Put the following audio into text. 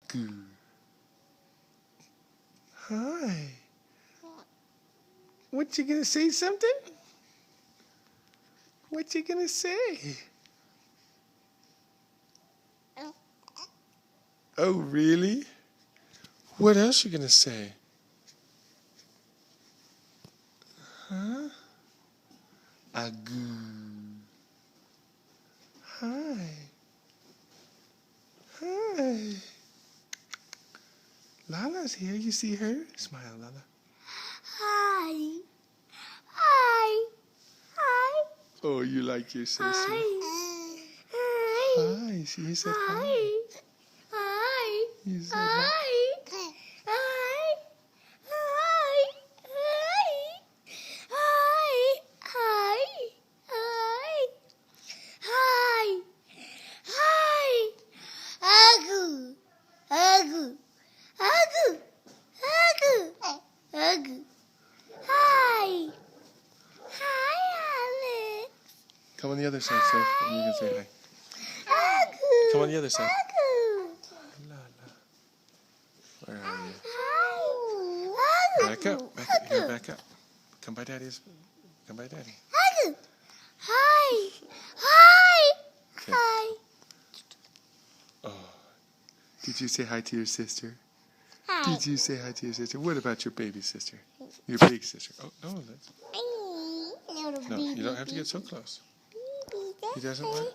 Agoo. Hi. What you gonna say something? What you gonna say? Oh, really? What else you gonna say? Huh? Agoo. Hi. Hi. Lala's here. You see her? Smile, Lala. Hi. Hi. Hi. Oh, you like your sister? Hi. Hi. Hi. She said hi. Hi. Hi. You said hi. Hi. Hi. Hi. Hi. Hi. Hi. Hi. Hi. Agoo. Agoo. Agoo. Agoo. Agoo. Hi. Hi, Alex. Come on the other side, Seth, and you can say hi. Agoo. Come on the other side. Agoo. Lala. Where are you? Hi. Back up. Back up. Here, back up. Come by Daddy's. Come by Daddy. Agoo. Hi. Hi. Okay. Hi. Oh. Did you say hi to your sister? Hi. Did you say hi to your sister? What about your baby sister? Your big sister. Oh, no. No, you don't have to get so close. He doesn't want...